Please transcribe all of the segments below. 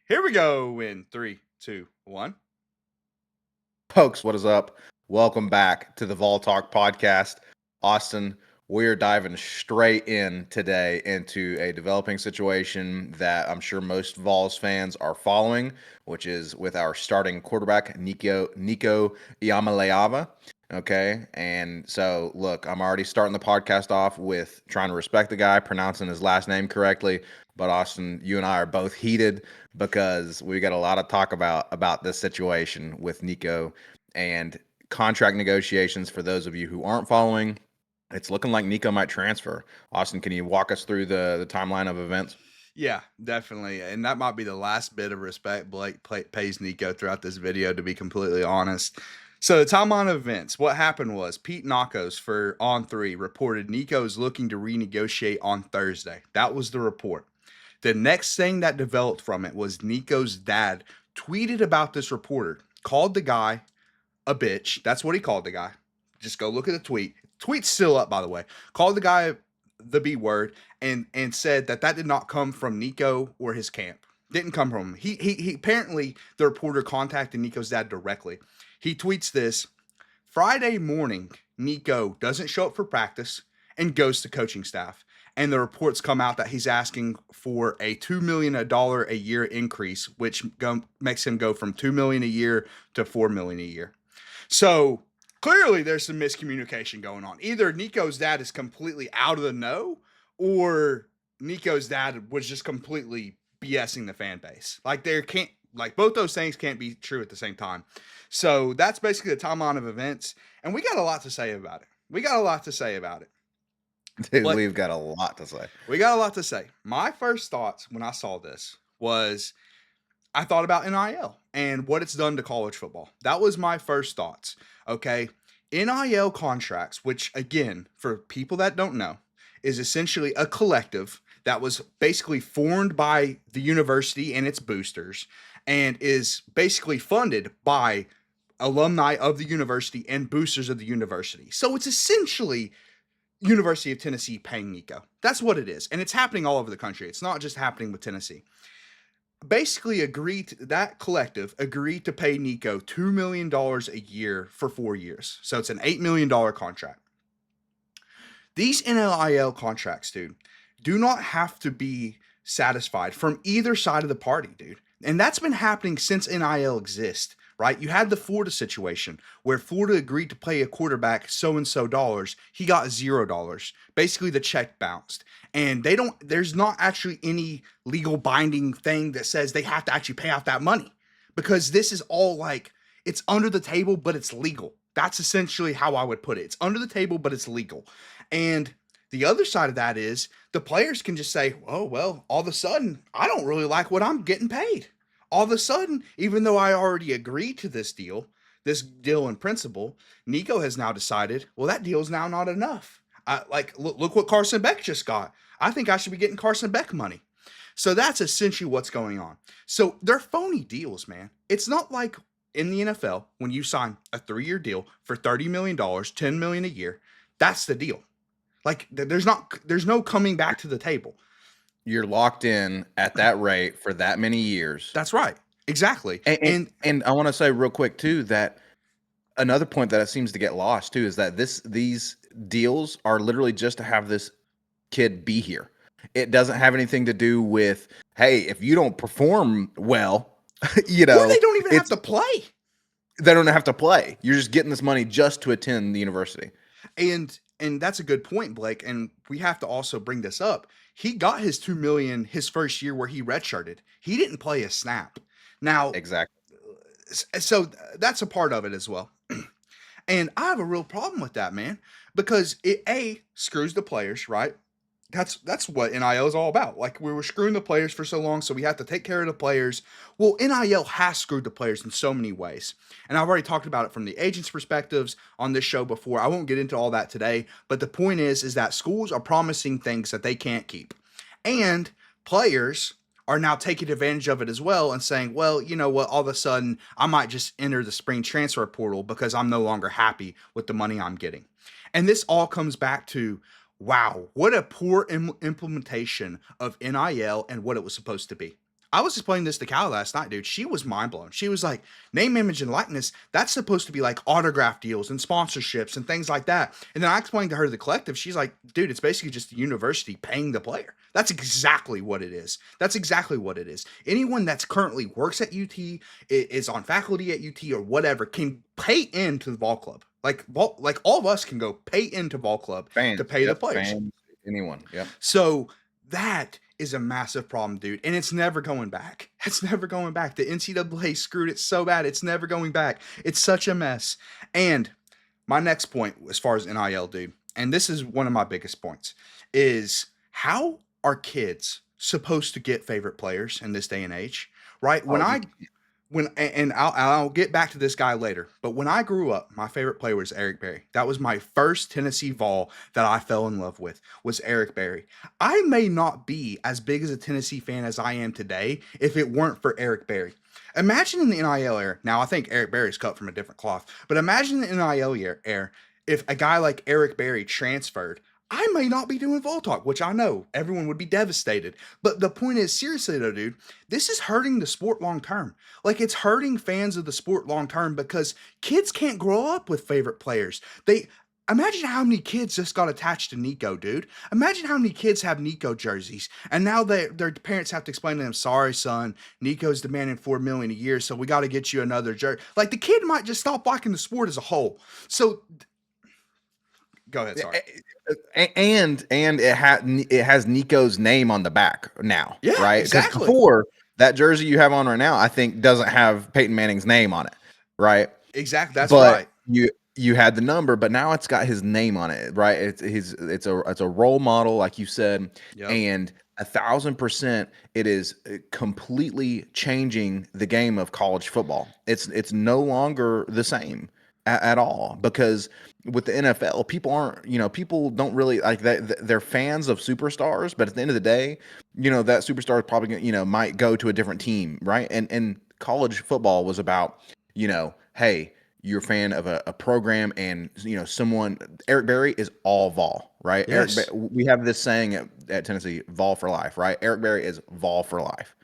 Here we go in three, two, one. Folks, what is up? Welcome back to the Vol Talk podcast. Austin, we're diving straight in today into a developing situation that I'm sure most Vols fans are following, which is with our starting quarterback, Nico Iamaleava. Okay. And so, look, I'm already starting the podcast off with trying to respect the guy, pronouncing his last name correctly. But Austin, you and I are both heated because we got a lot of talk about this situation with Nico and contract negotiations. For those of you who aren't following, it's looking like Nico might transfer. Austin, can you walk us through the timeline of events? Yeah, definitely. And that might be the last bit of respect Blake pays Nico throughout this video, to be completely honest. So, the timeline of events, what happened was Pete Nakos for On 3 reported Nico's looking to renegotiate on Thursday. That was the report. The next thing that developed from it was Nico's dad tweeted about this reporter, called the guy a bitch. That's what he called the guy. Just go look at the tweet. Tweet's still up, by the way. Called the guy the B word and said that did not come from Nico or his camp. Didn't come from him. He apparently the reporter contacted Nico's dad directly. He tweets this Friday morning. Nico doesn't show up for practice and goes to coaching staff. And the reports come out that he's asking for a $2 million a year increase, which makes him go from $2 million a year to $4 million a year. So clearly there's some miscommunication going on. Either Nico's dad is completely out of the know, or Nico's dad was just completely BSing the fan base. Like both those things can't be true at the same time. So that's basically the timeline of events. And we got a lot to say about it. Dude, But we've got a lot to say. we got a lot to say. My first thoughts when I saw this was I thought about NIL and what it's done to college football. That was my first thoughts. Okay. NIL contracts, which again, for people that don't know, is essentially a collective that was basically formed by the university and its boosters and is basically funded by alumni of the university and boosters of the university. So it's essentially University of Tennessee paying Nico. That's what it is. And it's happening all over the country. It's not just happening with Tennessee. Basically that collective agreed to pay Nico $2 million a year for 4 years. So it's an $8 million contract. These NIL contracts, dude, do not have to be satisfied from either side of the party, dude. And that's been happening since NIL exists, right? You had the Florida situation where Florida agreed to pay a quarterback so-and-so dollars. He got $0. Basically, the check bounced. And there's not actually any legal binding thing that says they have to actually pay out that money, because this is all like, it's under the table, but it's legal. That's essentially how I would put it. It's under the table, but it's legal. And the other side of that is the players can just say, oh, well, all of a sudden, I don't really like what I'm getting paid. All of a sudden, even though I already agreed to this deal in principle, Nico has now decided, well, that deal is now not enough. Look what Carson Beck just got. I think I should be getting Carson Beck money. So that's essentially what's going on. So they're phony deals, man. It's not like in the NFL when you sign a 3-year deal for $30 million, $10 million a year. That's the deal. Like there's no coming back to the table. You're locked in at that rate for that many years. That's right. Exactly. And I want to say real quick too that another point that it seems to get lost too is that these deals are literally just to have this kid be here. It doesn't have anything to do with, hey, if you don't perform well, or they don't even have to play. They don't have to play. You're just getting this money just to attend the university. And that's a good point, Blake. And we have to also bring this up. He got his $2 million his first year where he redshirted. He didn't play a snap. Now, exactly. So that's a part of it as well. And I have a real problem with that, man, because it screws the players, right? That's what NIL is all about. Like, we were screwing the players for so long, so we have to take care of the players. Well, NIL has screwed the players in so many ways. And I've already talked about it from the agents' perspectives on this show before. I won't get into all that today, but the point is that schools are promising things that they can't keep. And players are now taking advantage of it as well and saying, well, you know what, all of a sudden I might just enter the spring transfer portal because I'm no longer happy with the money I'm getting. And this all comes back to, wow, what a poor implementation of NIL and what it was supposed to be. I was explaining this to Cal last night, dude. She was mind blown. She was like, name, image, and likeness, that's supposed to be like autograph deals and sponsorships and things like that. And then I explained to her the collective. She's like, dude, it's basically just the university paying the player. That's exactly what it is. That's exactly what it is. Anyone that's currently works at UT, is on faculty at UT or whatever, can pay into the ball club. Like all of us can go pay into ball club to Fans, pay the yep, players. fans, anyone, yep. So that is a massive problem, dude. And it's never going back. It's never going back. The NCAA screwed it so bad. It's never going back. It's such a mess. And my next point, as far as NIL, dude, and this is one of my biggest points, is how are kids supposed to get favorite players in this day and age? Right? Oh, you And I'll get back to this guy later, but when I grew up, my favorite player was Eric Berry. That was my first Tennessee Vol that I fell in love with, was Eric Berry. I may not be as big as a Tennessee fan as I am today if it weren't for Eric Berry. Imagine in the NIL era. Now I think Eric Berry's cut from a different cloth, but imagine the NIL era if a guy like Eric Berry transferred. I may not be doing Vol Talk, which I know everyone would be devastated. But the point is, seriously though, dude, this is hurting the sport long term. Like, it's hurting fans of the sport long term because kids can't grow up with favorite players. They imagine how many kids just got attached to Nico, dude. Imagine how many kids have Nico jerseys, and now their parents have to explain to them, "Sorry, son, Nico's demanding $4 million a year, so we got to get you another jersey." Like, the kid might just stop liking the sport as a whole. So, go ahead. Sorry. and it has Nico's name on the back now, Yeah, right? Because exactly. before, that jersey you have on right now, I think doesn't have Peyton Manning's name on it, right? Exactly. That's But right. you had the number, but now it's got his name on it, right? It's a role model, like you said, Yep. and 1,000% it is completely changing the game of college football. It's no longer the same at all, because with the NFL, people don't really like that. They're fans of superstars, but at the end of the day, that superstar is probably might go to a different team, right? And college football was about, hey, you're a fan of a program, and someone. Eric Berry is all Vol, right? Yes. We have this saying at Tennessee, Vol for life, right? Eric Berry is Vol for life,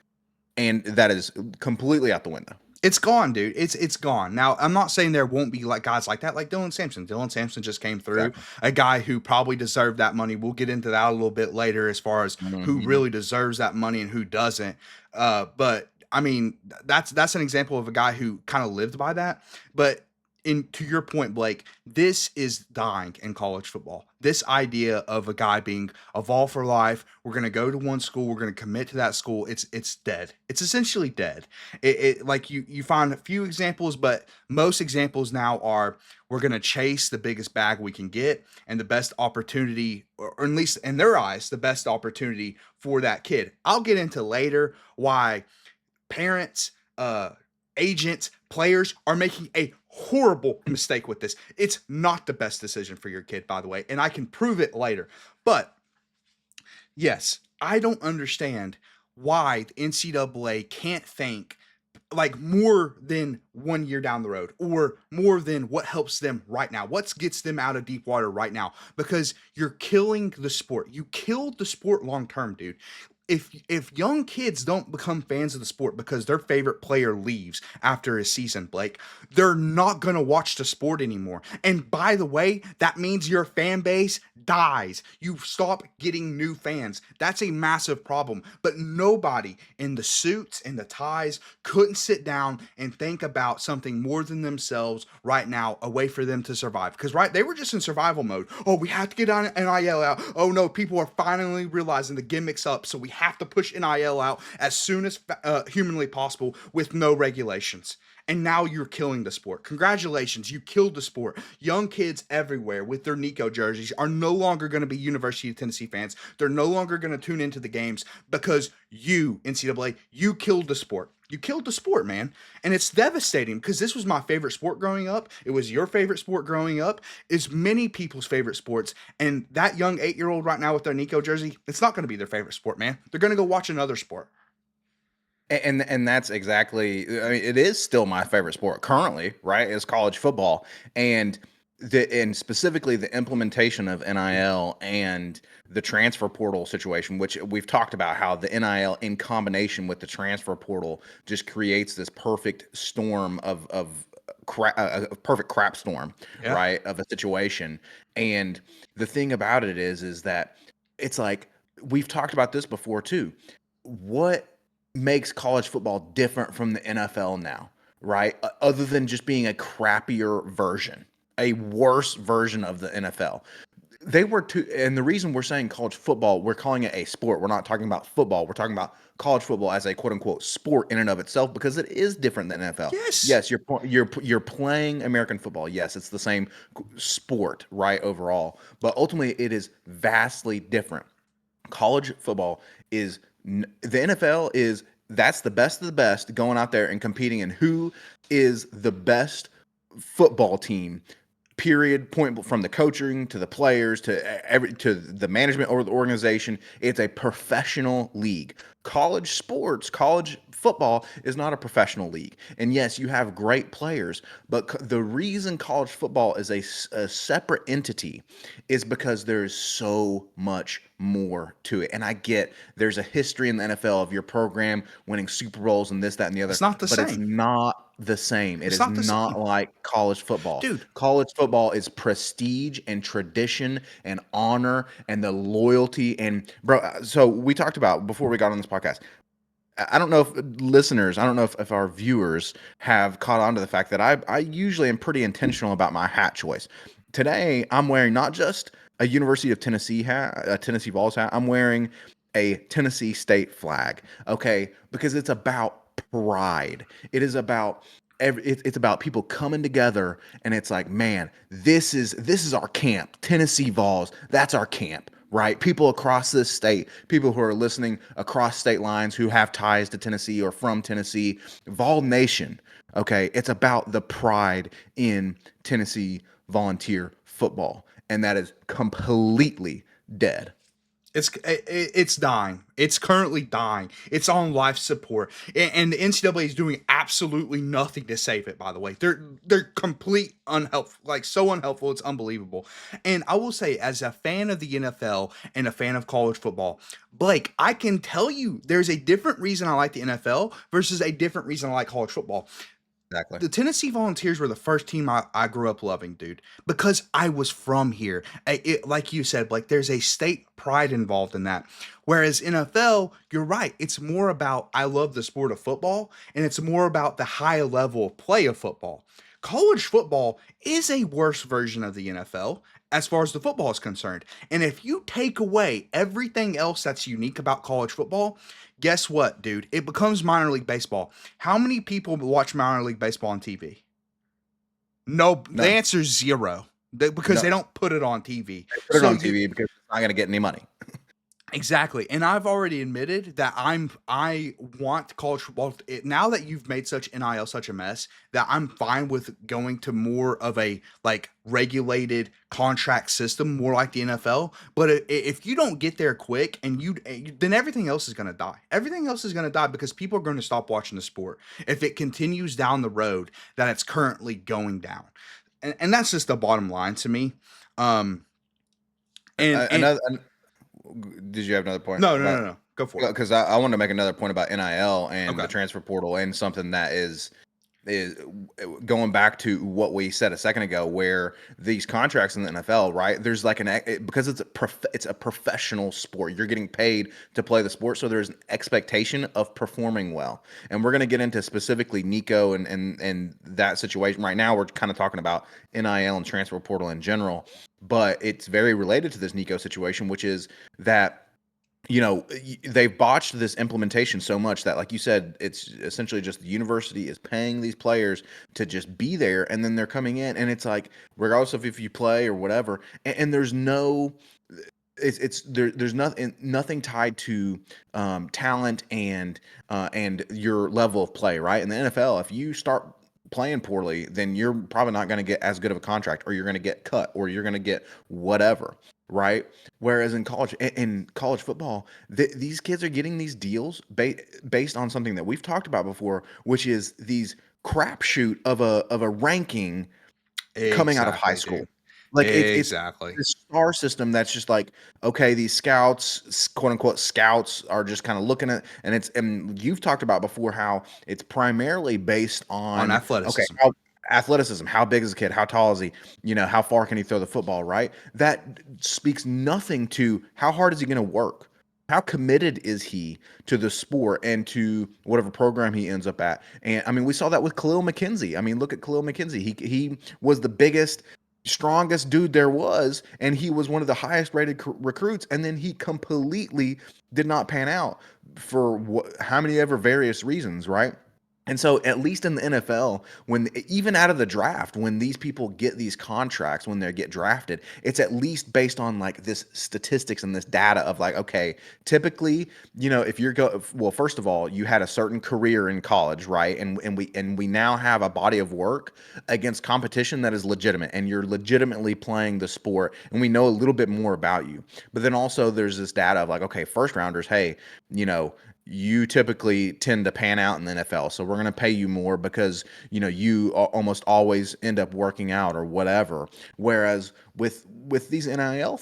and that is completely out the window. It's gone, dude. It's gone. Now, I'm not saying there won't be like guys like that, like Dylan Sampson. Dylan Sampson just came through, Exactly. a guy who probably deserved that money. We'll get into that a little bit later as far as who Mhm. really deserves that money and who doesn't. But I mean, that's an example of a guy who kind of lived by that. But to your point, Blake, this is dying in college football. This idea of a guy being a Vol for life, we're going to go to one school, we're going to commit to that school. It's dead. It's essentially dead. It like you find a few examples, but most examples now are we're going to chase the biggest bag we can get and the best opportunity, or at least in their eyes, the best opportunity for that kid. I'll get into later why parents, agents, players are making a horrible mistake with this. It's not the best decision for your kid, by the way, and I can prove it later. But yes, I don't understand why the NCAA can't think like more than 1 year down the road, or more than what helps them right now. What gets them out of deep water right now? Because you're killing the sport. You killed the sport long term, dude. If young kids don't become fans of the sport because their favorite player leaves after a season, Blake, they're not going to watch the sport anymore. And by the way, that means your fan base dies. You stop getting new fans. That's a massive problem. But nobody in the suits and the ties couldn't sit down and think about something more than themselves right now, a way for them to survive. Because, right, they were just in survival mode. Oh, we have to get on NIL out. Oh, no, people are finally realizing the gimmick's up, so we have to push NIL out as soon as humanly possible with no regulations. And now you're killing the sport. Congratulations, you killed the sport. Young kids everywhere with their Nico jerseys are no longer going to be University of Tennessee fans. They're no longer going to tune into the games because you, NCAA, you killed the sport. You killed the sport, man. And it's devastating because this was my favorite sport growing up. It was your favorite sport growing up. It's many people's favorite sports. And that young 8-year-old right now with their Nico jersey, it's not going to be their favorite sport, man. They're going to go watch another sport. And that's exactly. I mean, it is still my favorite sport currently, right? Is college football, and and specifically the implementation of NIL and the transfer portal situation, which we've talked about how the NIL in combination with the transfer portal just creates this perfect storm of a perfect crap storm, Yeah. right? Of a situation. And the thing about it is that it's like we've talked about this before too. What makes college football different from the NFL now, right? Other than just being a crappier version, a worse version of the NFL. They were two, and the reason we're saying college football, we're calling it a sport. We're not talking about football. We're talking about college football as a quote unquote sport in and of itself because it is different than NFL. Yes. Yes, you're playing American football. Yes, it's the same sport, right? Overall, but ultimately, it is vastly different. College football is the NFL is that's the best of the best going out there and competing in who is the best football team, period, point, from the coaching to the players to every to the management or the organization. It's a professional league. College sports, college football is not a professional league. And yes, you have great players, but the reason college football is a separate entity is because there's so much more to it. And I get there's a history in the NFL of your program winning Super Bowls and this, that, and the other, It's not the but it's same. not the same. It It's is not the not same. like college football. Dude, College football is prestige and tradition and honor and the loyalty. And bro, so we talked about before we got on this podcast. I don't know if listeners, I don't know if our viewers have caught on to the fact that I usually am pretty intentional about my hat choice. Today, I'm wearing not just a University of Tennessee hat, a Tennessee Vols hat. I'm wearing a Tennessee State flag. Okay, because it's about pride. It is about it's about people coming together, and it's like, man, this is our camp. Tennessee Vols, that's our camp, right? People across this state, people who are listening across state lines who have ties to Tennessee or from Tennessee, Vol Nation. Okay, it's about the pride in Tennessee volunteer football, and that is completely dead. it's dying. It's currently dying. It's on life support, and the NCAA is doing absolutely nothing to save it. By the way, they're complete unhelpful, like so unhelpful. It's unbelievable. And I will say, as a fan of the NFL and a fan of college football, Blake, I can tell you there's a different reason I like the NFL versus a different reason I like college football. Exactly. The Tennessee Volunteers were the first team I grew up loving, dude, because I was from here. Like you said, like there's a state pride involved in that. Whereas NFL, you're right. It's more about I love the sport of football, and it's more about the high level play of football. College football is a worse version of the NFL as far as the football is concerned. And if you take away everything else that's unique about college football, guess what, dude? It becomes minor league baseball. How many people watch minor league baseball on TV? No, the None. answer is zero. Because they No, don't put it on TV. put it So on you TV because it's not going to get any money. exactly, and I've already admitted that I want college football. Now that you've made such NIL such a mess, that I'm fine with going to more of a like regulated contract system, more like the NFL. But if you don't get there quick, and then everything else is going to die. Everything else is going to die because people are going to stop watching the sport if it continues down the road that it's currently going down, and that's just the bottom line to me. Um, and Another, did you have another point no, no, no, about? no, go for it. Because I want to make another point about NIL and the Okay. transfer portal and something that is going back to what we said a second ago, where these contracts in the NFL, right? There's like because it's a professional sport. You're getting paid to play the sport, so there's an expectation of performing well. And we're going to get into specifically Nico and that situation. Right now, we're kind of talking about NIL and transfer portal in general, but it's very related to this Nico situation, which is that they've botched this implementation so much that, like you said, it's essentially just the university is paying these players to just be there, and then they're coming in, and it's like, regardless of if you play or whatever, and there's no there's nothing tied to talent and your level of play, right? In the NFL, if you start playing poorly, then you're probably not going to get as good of a contract, or you're going to get cut, or you're going to get whatever, right? Whereas in college football, these kids are getting these deals based on something that we've talked about before, which is these crapshoot of a ranking coming out of high Exactly, school. dude. Like it's Exactly. the star system that's just like, okay, these scouts, quote unquote scouts, are just kind of looking at, and you've talked about before how it's primarily based On on, okay, athleticism. how athleticism, how big is the kid, how tall is he, how far can he throw the football, right? That speaks nothing to how hard is he going to work, how committed is he to the sport and to whatever program he ends up at. And I mean, we saw that with Khalil McKenzie. I mean, look at Khalil McKenzie. He was the biggest, strongest dude there was, and he was one of the highest rated recruits, and then he completely did not pan out for how many ever various reasons, right? And so, at least in the NFL, when even out of the draft, when these people get these contracts, when they get drafted, it's at least based on like this statistics and this data of like, okay, typically, if you're well, first of all, you had a certain career in college, right? And we now have a body of work against competition that is legitimate, and you're legitimately playing the sport, and we know a little bit more about you. But then also, there's this data of like, okay, first rounders, hey, you know you typically tend to pan out in the NFL. So we're going to pay you more because, you almost always end up working out or whatever. Whereas with these NIL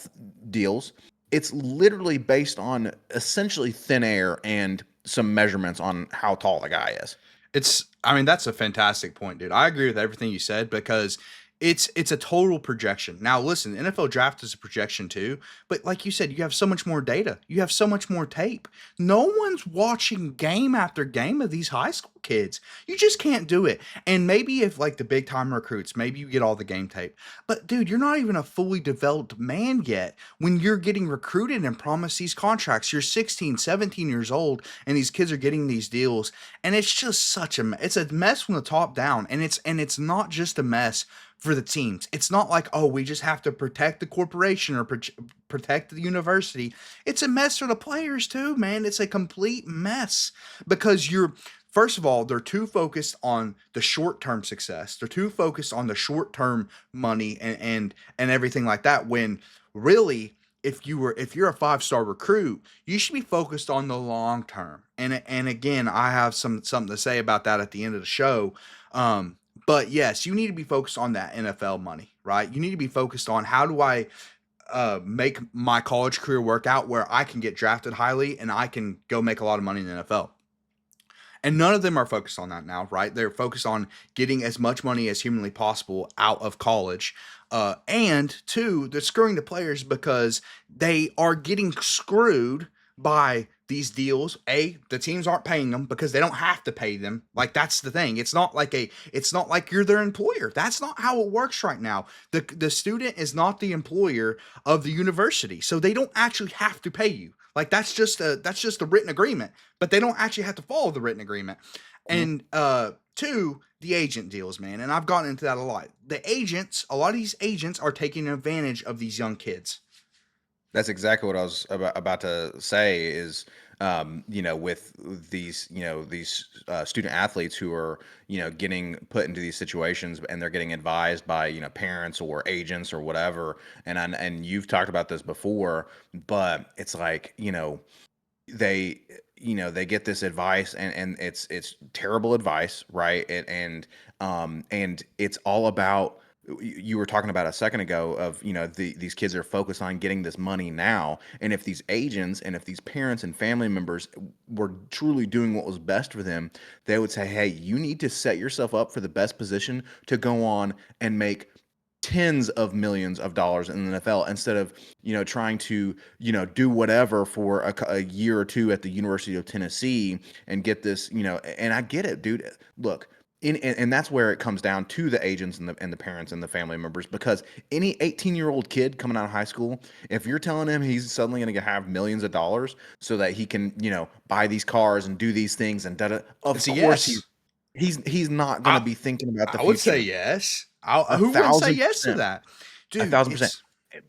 deals, it's literally based on essentially thin air and some measurements on how tall the guy is. I mean, that's a fantastic point, dude. I agree with everything you said because it's a total projection. Now, listen, the NFL draft is a projection too, but like you said, you have so much more data. You have so much more tape. No one's watching game after game of these high school kids. You just can't do it. And maybe if like the big time recruits, maybe you get all the game tape. But dude, you're not even a fully developed man yet when you're getting recruited and promised these contracts. You're 16, 17 years old and these kids are getting these deals, and it's just such it's a mess from the top down, and it's not just a mess for the teams. It's not like, oh, we just have to protect the corporation or protect the university. It's a mess for the players too, man. It's a complete mess because you're first of all, they're too focused on the short-term success. They're too focused on the short-term money and everything like that when really if you're a five-star recruit, you should be focused on the long term. And again, I have something to say about that at the end of the show. Um, but yes, you need to be focused on that NFL money, right? You need to be focused on how do I make my college career work out where I can get drafted highly and I can go make a lot of money in the NFL. And none of them are focused on that now, right? They're focused on getting as much money as humanly possible out of college. And two, they're screwing the players because they are getting screwed by these deals. The teams aren't paying them because they don't have to pay them. Like that's the thing. It's not like you're their employer. That's not how it works right now. The student is not the employer of the university. So they don't actually have to pay you. Like that's just a written agreement, but they don't actually have to follow the written agreement. Mhm. And two, the agent deals, man. And I've gotten into that a lot. A lot of these agents are taking advantage of these young kids. That's exactly what I was about to say is, with these, student athletes who are, getting put into these situations and they're getting advised by, parents or agents or whatever. And you've talked about this before, but it's like, they they get this advice, and it's terrible advice, right? And it's all about, you were talking about a second ago of, these kids are focused on getting this money now, and if these agents and if these parents and family members were truly doing what was best for them, they would say, hey, you need to set yourself up for the best position to go on and make tens of millions of dollars in the NFL, instead of, trying to, do whatever for a year or two at the University of Tennessee and get this, and I get it, dude. Look, and that's where it comes down to the agents and the parents and the family members, because any 18-year-old kid coming out of high school, if you're telling him he's suddenly going to have millions of dollars so that he can, buy these cars and do these things and da, of It's a course yes. he's not going to I be thinking about the I would say future. yes. A Who wouldn't say thousand yes to percent. that, A dude? thousand percent.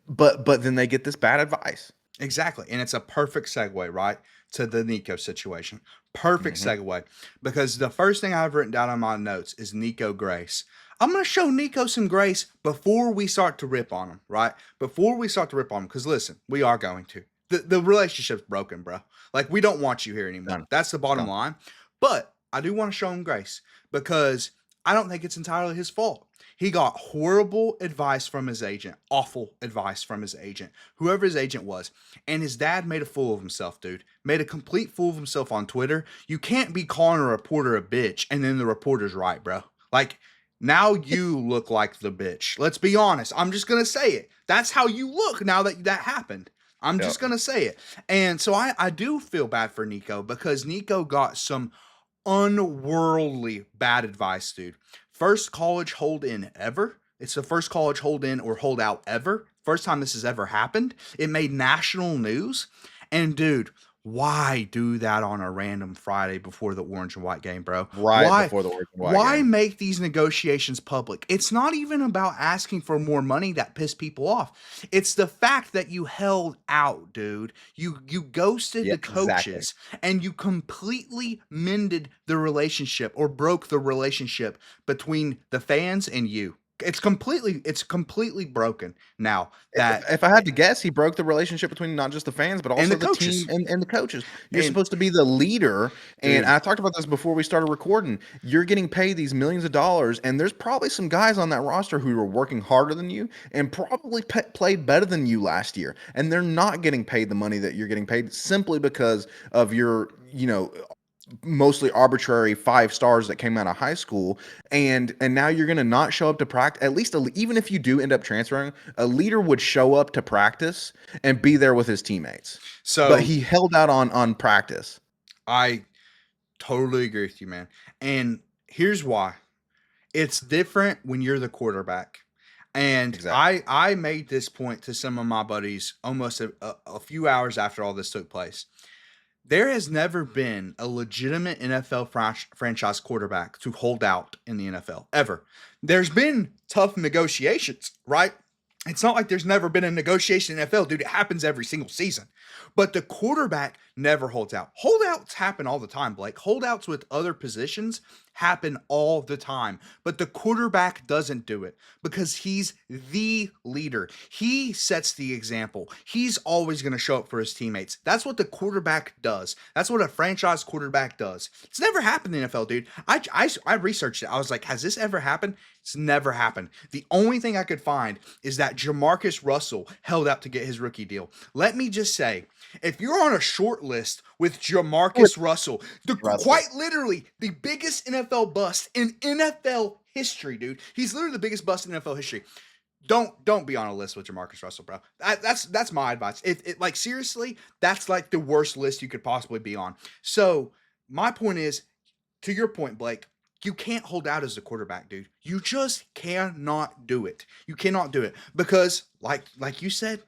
But then they get this bad advice. Exactly. And it's a perfect segue, right, to the Nico situation. Perfect Mhm. segue. Because the first thing I've written down on my notes is Nico Grace. I'm going to show Nico some grace before we start to rip on him, right? Before we start to rip on him. Because listen, we are going to. The relationship's broken, bro. Like, we don't want you here anymore. Done. That's the bottom Done. line. But I do want to show him grace because I don't think it's entirely his fault. He got horrible advice from his agent, awful advice from his agent, whoever his agent was. And his dad made a fool of himself, dude. Made a complete fool of himself on Twitter. You can't be calling a reporter a bitch and then the reporter's right, bro. Like, now you look like the bitch. Let's be honest. I'm just going to say it. That's how you look now that that happened. I'm Yep. just going to say it. And so I do feel bad for Nico because Nico got some unworldly bad advice, dude. First college hold in ever. It's the first college hold in or hold out ever. First time this has ever happened. It made national news. And dude, why do that on a random Friday before the orange and white game, bro? Right Why before the orange and white why game. make these negotiations public? It's not even about asking for more money that pissed people off. It's the fact that you held out, dude. You ghosted Yeah, the exactly. coaches and you completely mended the relationship or broke the relationship between the fans and you. It's completely broken now If that if I had to guess, he broke the relationship between not just the fans, but and the also the team coaches and the coaches. You're and supposed to be the leader, and dude. I talked about this before we started recording. You're getting paid these millions of dollars, and there's probably some guys on that roster who are working harder than you and probably played better than you last year, and they're not getting paid the money that you're getting paid simply because of your, mostly arbitrary 5 stars that came out of high school, and now you're going to not show up to practice. At least even if you do end up transferring, a leader would show up to practice and be there with his teammates, but So he held out on practice. I totally agree with you, man. And here's why. It's different when you're the quarterback. And Exactly. I made this point to some of my buddies almost a few hours after all this took place. There has never been a legitimate NFL franchise quarterback to hold out in the NFL ever. There's been tough negotiations, right? It's not like there's never been a negotiation in the NFL, dude. It happens every single season. But the quarterback never holds out. Holdouts happen all the time, Blake. Holdouts with other positions happen all the time. But the quarterback doesn't do it because he's the leader. He sets the example. He's always going to show up for his teammates. That's what the quarterback does. That's what a franchise quarterback does. It's never happened in the NFL, dude. I researched it. I was like, has this ever happened? It's never happened. The only thing I could find is that Jamarcus Russell held out to get his rookie deal. Let me just say, if you're on a short list with With Jamarcus Russell, Russell. quite literally the biggest NFL bust in NFL history, dude. He's literally the biggest bust in NFL history. Don't be on a list with Jamarcus Russell, bro. That's my advice. Like seriously, that's like the worst list you could possibly be on. So my point is, to your point, Blake, you can't hold out as a quarterback, dude. You just cannot do it. You cannot do it because, like you said,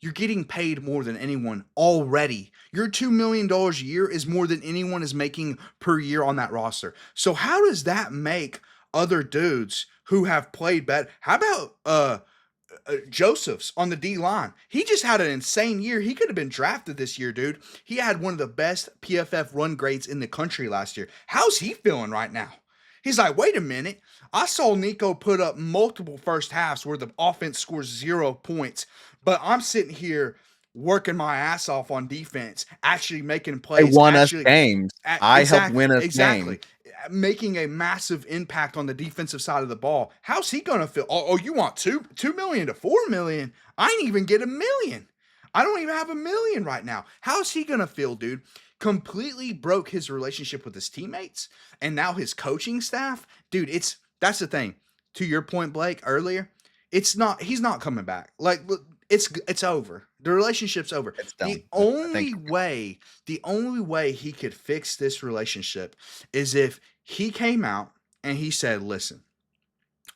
you're getting paid more than anyone already. Your $2 million a year is more than anyone is making per year on that roster. So how does that make other dudes who have played better? How about Joseph's on the D line? He just had an insane year. He could have been drafted this year, dude. He had one of the best PFF run grades in the country last year. How's he feeling right now? He's like, wait a minute. I saw Nico put up multiple first halves where the offense scores 0 points, but I'm sitting here working my ass off on defense, actually making They plays, won us actually, games. I helped exactly, win us games. exactly, making a massive impact on the defensive side of the ball. How's he gonna feel? Oh, you want 2 million to 4 million? I ain't even get 1 million. I don't even have 1 million right now. How's he gonna feel, dude? Completely broke his relationship with his teammates and now his coaching staff. Dude, that's the thing. To your point, Blake, earlier, he's not coming back. Like it's over. The relationship's over. It's The done. I think only way, the only way he could fix this relationship is if he came out and he said, "Listen,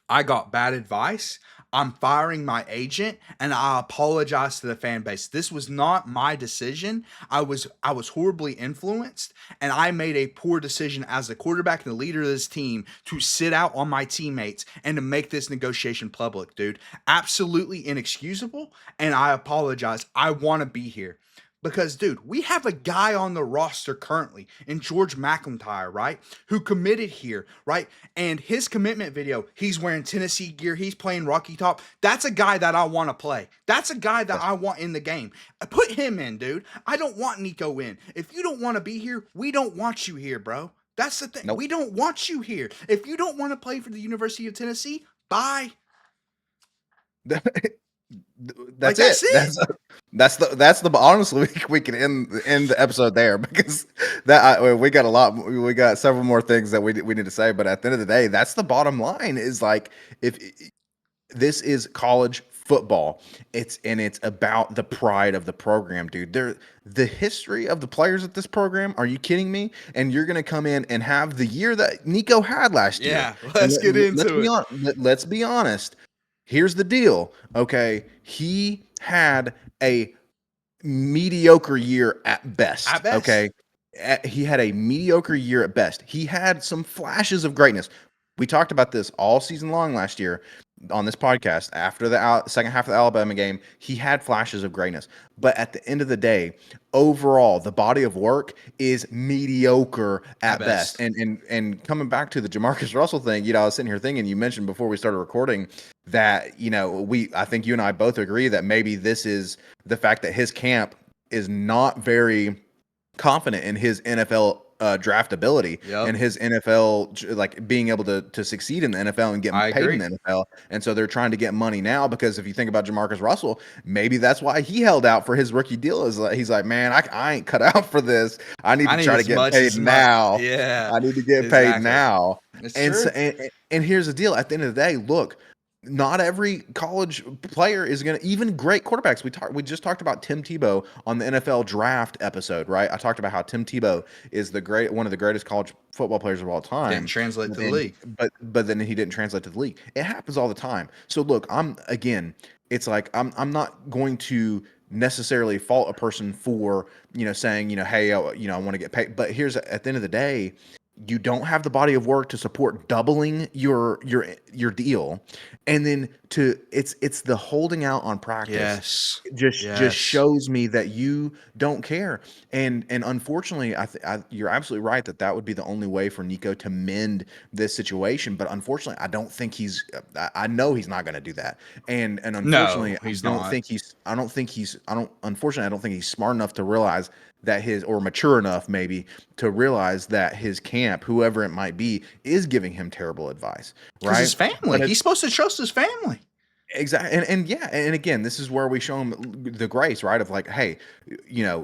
I got bad advice. I'm firing my agent and I apologize to the fan base. This was not my decision. I was horribly influenced and I made a poor decision as the quarterback and the leader of this team to sit out on my teammates and to make this negotiation public, dude. Absolutely inexcusable and I apologize. I want to be here." Because, dude, we have a guy on the roster currently in George McIntyre, right? Who committed here, right? And his commitment video, he's wearing Tennessee gear, he's playing Rocky Top. That's a guy that I want to play. That's a guy that that's I want in the game. Put him in, dude. I don't want Nico in. If you don't want to be here, we don't want you here, bro. That's the thing. Nope. We don't want you here. If you don't want to play for the University of Tennessee, bye. Like That's that's it. it. That's the honestly we can end the episode there because we got a lot, we got several more things that we need to say, but at the end of the day, that's the bottom line is like if this is college football. It's about the pride of the program, dude. The history of the players at this program. Are you kidding me? And you're gonna come in and have the year that Nico had last year. Yeah, And let's get into it. let's be honest. Here's the deal. Okay, he had a mediocre year at best. At best. Okay. He had a mediocre year at best. He had some flashes of greatness. We talked about this all season long last year on this podcast. After the second half of the Alabama game, he had flashes of greatness. But at the end of the day, overall, the body of work is mediocre At at best. best. And coming back to the Jamarcus Russell thing, I was sitting here thinking, you mentioned before we started recording that, I think you and I both agree that maybe this is the fact that his camp is not very confident in his NFL draft ability Yep. and his NFL like being able to succeed in the NFL and I get paid in agree. the NFL. And so they're trying to get money now because if you think about Jamarcus Russell, maybe that's why he held out for his rookie deal. Is like he's like, man, I ain't cut out for this. I need I to need try to as get much paid as much. now. Yeah, I need to get paid exactly. now. It's And so true. and here's the deal. At the end of the day, look, not every college player is going to, even great quarterbacks. We just talked about Tim Tebow on the NFL draft episode, right? I talked about how Tim Tebow is one of the greatest college football players of all Didn't time. translate But to the then league. but then he didn't translate to the league. It happens all the time. So look, it's like I'm not going to necessarily fault a person for, saying, hey, I want to get paid. But here's at the end of the day, you don't have the body of work to support doubling your deal, and then it's the holding out on practice Yes. just Yes. shows me that you don't care. And unfortunately, you're absolutely right that would be the only way for Nico to mend this situation. But unfortunately, I don't think I know he's not going to do that. And unfortunately, No, he's not. unfortunately, I don't think he's smart enough to realize that or mature enough maybe to realize that his camp, whoever it might be, is giving him terrible advice, Because his right? family. But He's supposed to trust his family. exactly, and yeah, and again, this is where we show him the grace, right? Of like, hey,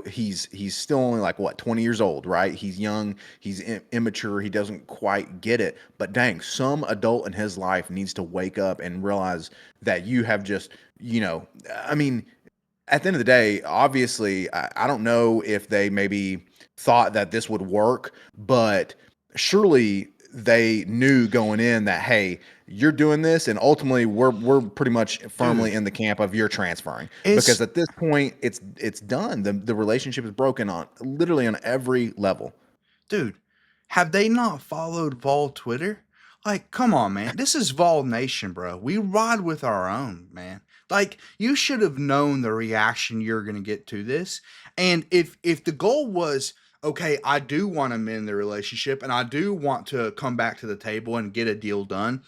he's still only like what 20 years old, right? He's young, he's immature, he doesn't quite get it. But dang, some adult in his life needs to wake up and realize that you have just, I mean, at the end of the day, obviously, I don't know if they maybe thought that this would work, but surely they knew going in that, hey, you're doing this, and ultimately we're pretty much firmly Dude, in the camp of you're transferring, because it's at this point it's done. The relationship is broken on literally on every level. dude, have they not followed Vol Twitter? Like, come on, man. This is Vol Nation, bro. We ride with our own, man. Like, you should have known the reaction you're gonna get to this. And if the goal was, okay, I do want to mend the relationship and I do want to come back to the table and get a deal done,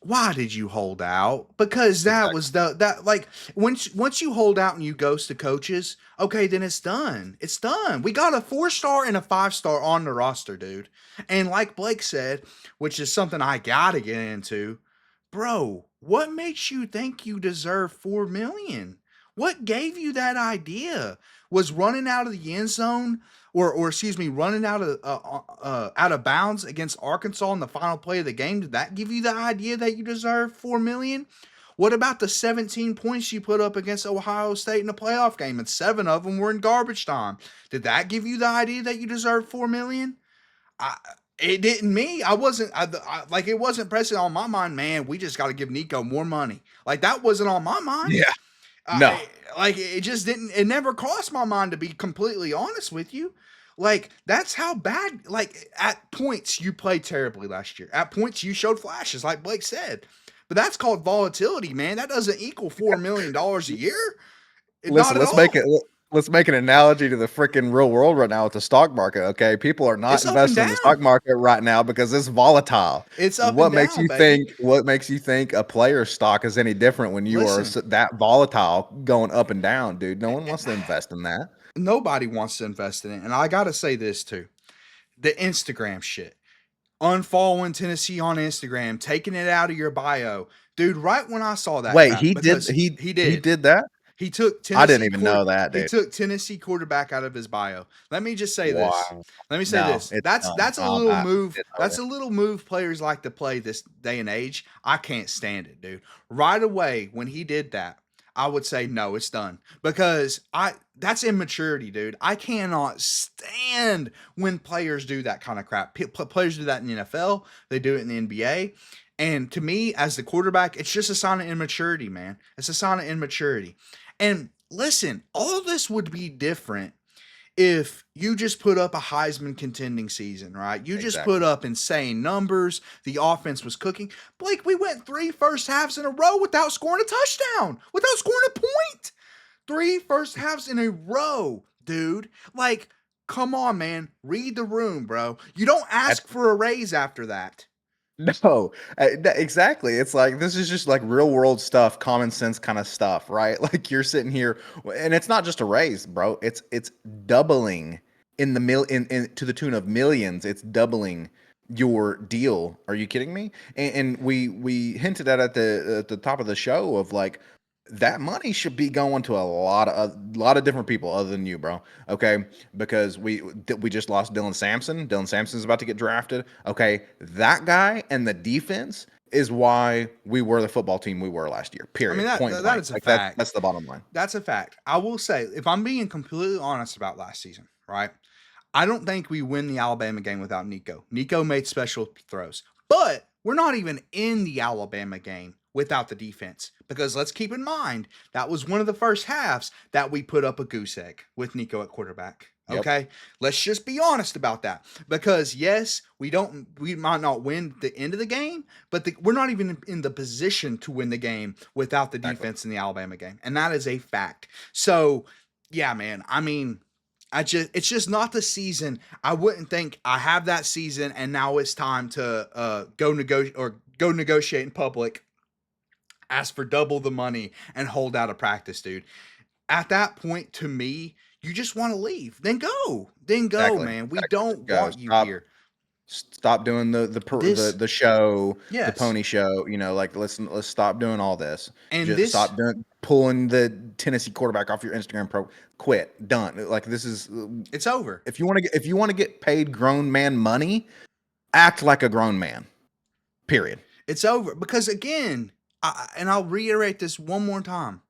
why did you hold out? Because that Exactly. was that like once you hold out and you ghost the coaches, okay, then it's done. It's done. We got a 4-star and a 5-star on the roster, dude. And like Blake said, which is something I gotta get into, bro, what makes you think you deserve 4 million? What gave you that idea? Was running out of the end zone or excuse me, running out of bounds against Arkansas in the final play of the game? Did that give you the idea that you deserve 4 million? What about the 17 points you put up against Ohio State in the playoff game, and 7 of them were in garbage time? Did that give you the idea that you deserve 4 million? I, it didn't me. I wasn't like it wasn't pressing on my mind. Man, we just got to give Nico more money. Like that wasn't on my mind. Yeah. No. Like it just didn't. It never crossed my mind to be completely honest with you. Like that's how bad. Like at points you played terribly last year. At points you showed flashes, like Blake said. But that's called volatility, man. That doesn't equal $4 million a year. Not Listen, at all. let's make an analogy to the freaking real world right now with the stock market. Okay, people are not It's up and investing in the stock down. market right now because it's volatile. It's up and down, baby. What makes you think a player's stock is any different when you are Listen, that volatile going up and down, dude? No one wants to invest in that. nobody wants to invest in it. And I got to say this too. the Instagram shit, unfollowing Tennessee on Instagram, taking it out of your bio. Dude, right when I saw that Wait, crap, he did because he he he did. did that? He took I didn't even know that, he dude. took Tennessee quarterback out of his bio. Let me just say this. Wow. Let me say No, this. it's done. That's a little move. It's That's over. a little move players like to play this day and age. I can't stand it, dude. Right away when he did that, I would say no, it's done. Because I that's immaturity, dude. I cannot stand when players do that kind of crap. Players do that in the NFL, they do it in the NBA. And to me, as the quarterback, it's just a sign of immaturity, man. It's a sign of immaturity. And listen, all this would be different if you just put up a Heisman contending season, right? You just put Exactly. up insane numbers. The offense was cooking. Blake, we went 3 first halves in a row without scoring a touchdown, without scoring a point. 3 first halves in a row, dude. Like, come on, man. Read the room, bro. You don't At ask for a raise after that. No, exactly. It's like this is just like real world stuff, common sense kind of stuff, right? Like you're sitting here, and it's not just a raise, bro. It's doubling in the in to the tune of millions. It's doubling your deal. Are you kidding me? And we hinted at the top of the show of like that money should be going to a lot of different people other than you, bro. Okay, because we just lost Dylan Sampson. Dylan Sampson's about to get drafted. Okay, that guy and the defense is why we were the football team we were last year. I mean, Period. Point that blank. is a Like that's fact. that's the bottom line. That's a fact. I will say, if I'm being completely honest about last season, right? I don't think we win the Alabama game without Nico. Nico made special throws, but we're not even in the Alabama game without the defense, because let's keep in mind that was one of the first halves that we put up a goose egg with Nico at quarterback. Yep. Okay, let's just be honest about that, because yes, we might not win the end of the game, but we're not even in the position to win the game without the Exactly. defense in the Alabama game, and that is a fact. So yeah, man. I mean, it's just not the season. I wouldn't think I have that season and now it's time to go negotiate in public, ask for double the money and hold out a practice, dude. At that point, to me, you just want to leave. Then go. Then go, Exactly. man. We Exactly. don't Just go. want you here. Stop doing the This the show, the yes. pony show. Like let's stop doing all this. And Just this stop doing pulling the Tennessee quarterback off your Instagram pro. Quit. Done. Like this is it's over. if you want to get paid grown man money, act like a grown man. Period. It's over because again, and I'll reiterate this one more time.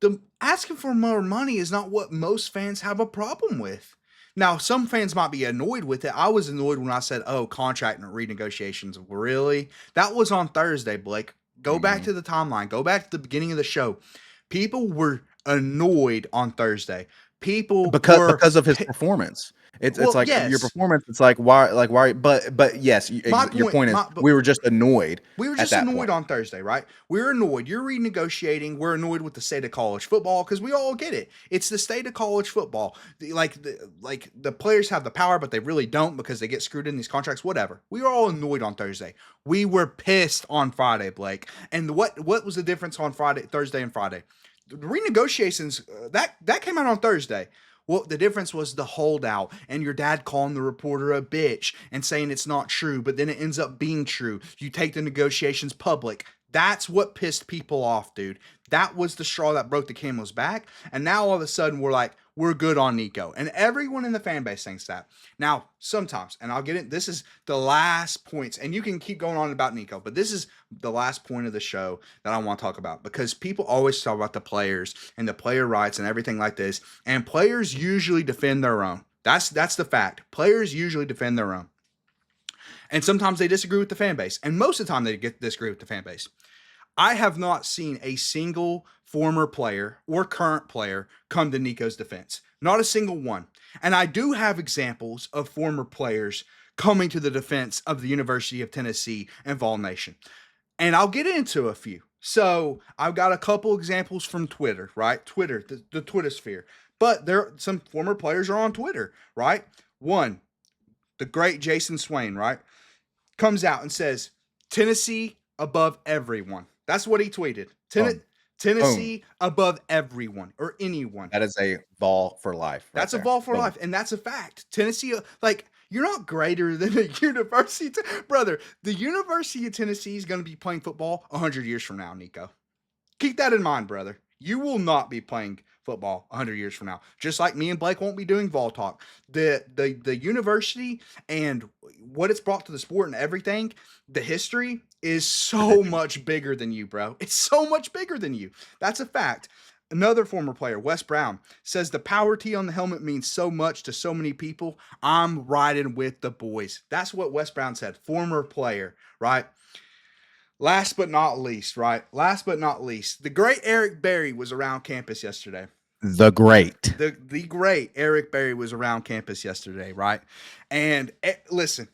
The asking for more money is not what most fans have a problem with. Now, some fans might be annoyed with it. I was annoyed when I said, "Oh, contract and renegotiations." Really? That was on Thursday, Blake. Go back Mhm. to the timeline. Go back to the beginning of the show. People were annoyed on Thursday. People were Because of his performance. It's well, like your yes. performance. It's like why? But yes, My your point, point is my but we were just annoyed we were at just that annoyed point. on Thursday, right? We're annoyed. You're renegotiating. We're annoyed with the state of college football because we all get it. It's the state of college football. Like the players have the power, but they really don't because they get screwed in these contracts. Whatever. We were all annoyed on Thursday. We were pissed on Friday, Blake. And what was the difference on Thursday, and Friday? The renegotiations that came out on Thursday. Well, the difference was the holdout and your dad calling the reporter a bitch and saying it's not true, but then it ends up being true. You take the negotiations public. That's what pissed people off, dude. That was the straw that broke the camel's back. And now all of a sudden we're like, we're good on Nico. And everyone in the fan base thinks that. Now, sometimes, and I'll get it, this is the last points, and you can keep going on about Nico, but this is the last point of the show that I want to talk about because people always talk about the players and the player rights and everything like this. And players usually defend their own. That's the fact. Players usually defend their own. And sometimes they disagree with the fan base. And most of the time they disagree with the fan base. I have not seen a single former player or current player come to Nico's defense. Not a single one. And I do have examples of former players coming to the defense of the University of Tennessee and Vol Nation. And I'll get into a few. So I've got a couple examples from Twitter, right? Twitter, the Twitter sphere. But there some former players are on Twitter, right? One, the great Jason Swain, right? Comes out and says, Tennessee above everyone. That's what he tweeted. Boom. Boom. Tennessee above everyone or anyone. That is a ball for life right That's a there. ball for Boom. life, and that's a fact. Tennessee, like You're not greater than a university. Brother, the University of Tennessee is going to be playing football 100 years from now, Nico. Keep that in mind, brother. You will not be playing football 100 years from now. Just like me and Blake won't be doing Vol Talk. The university and what it's brought to the sport and everything, the history is so much bigger than you, bro. It's so much bigger than you. That's a fact. Another former player, Wes Brown, says the power T on the helmet means so much to so many people. I'm riding with the boys. That's what Wes Brown said, former player, right? Last but not least, right? Last but not least, the great Eric Berry was around campus yesterday. The great. The great Eric Berry was around campus yesterday, right? And listen,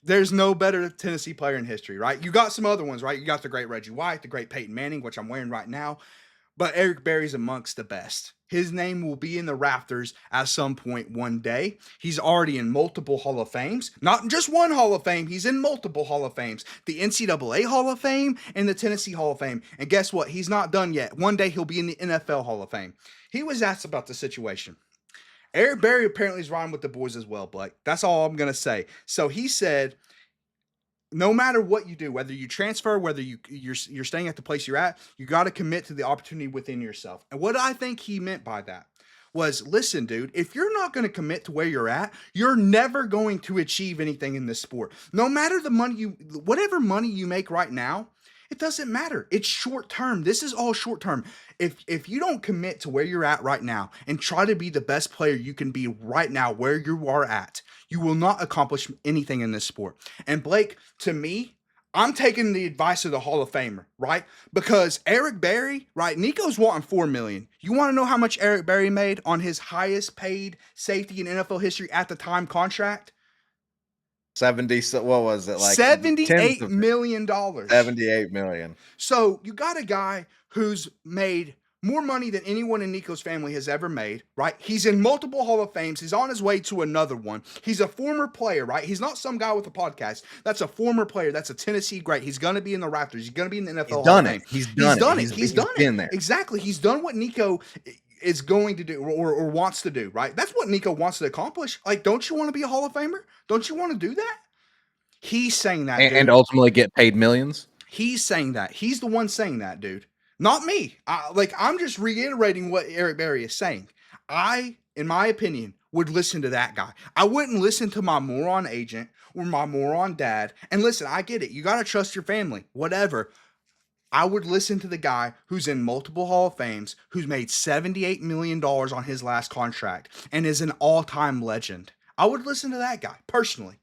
there's no better Tennessee player in history, right? You got some other ones, right? You got the great Reggie White, the great Peyton Manning, which I'm wearing right now. But Eric Berry's amongst the best. His name will be in the rafters at some point one day. He's already in multiple Hall of Fames. Not just one Hall of Fame, he's in multiple Hall of Fames. The NCAA Hall of Fame and the Tennessee Hall of Fame. And guess what? He's not done yet. One day he'll be in the NFL Hall of Fame. He was asked about the situation. Eric Berry apparently is riding with the boys as well, Blake. That's all I'm going to say. So he said, no matter what you do, whether you transfer, whether you're staying at the place you're at, you got to commit to the opportunity within yourself. And what I think he meant by that was, listen, dude, if you're not going to commit to where you're at, you're never going to achieve anything in this sport. No matter the money whatever money you make right now, it doesn't matter. It's short term. This is all short term. If you don't commit to where you're at right now and try to be the best player you can be right now where you are at, you will not accomplish anything in this sport. And Blake, to me, I'm taking the advice of the Hall of Famer, right? Because Eric Berry, right? Nico's wanting $4 million. You want to know how much Eric Berry made on his highest paid safety in NFL history at the time contract? 70, so what was it? Like $78 million. 78 million. So you got a guy who's made more money than anyone in Nico's family has ever made, right? He's in multiple Hall of Fames. He's on his way to another one. He's a former player, right? He's not some guy with a podcast. That's a former player. That's a Tennessee great. He's going to be in the Raptors. He's going to be in the NFL Hall of Fame. He's done it. He's done it. There. Exactly. He's done what Nico is going to do or wants to do, right? That's what Nico wants to accomplish. Like, don't you want to be a Hall of Famer? Don't you want to do that? He's saying that, and ultimately get paid millions. He's saying that. He's the one saying that, dude. Not me. I'm just reiterating what Eric Berry is saying. I, in my opinion, would listen to that guy. I wouldn't listen to my moron agent or my moron dad. And listen, I get it. You got to trust your family, whatever. I would listen to the guy who's in multiple Hall of Fames, who's made $78 million on his last contract and is an all-time legend. I would listen to that guy, personally.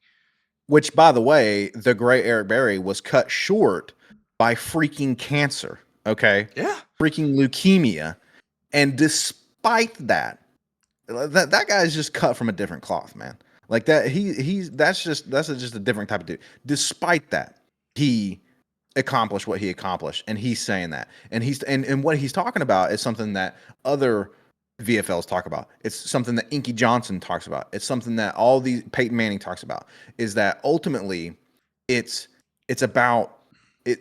Which, by the way, the great Eric Berry was cut short by freaking cancer. Okay. Yeah. Freaking leukemia. And despite that guy is just cut from a different cloth, man. Like that, that's just a different type of dude. Despite that, he accomplished what he accomplished, and he's saying that. And and what he's talking about is something that other VFLs talk about. It's something that Inky Johnson talks about. It's something that all these Peyton Manning talks about, is that ultimately it's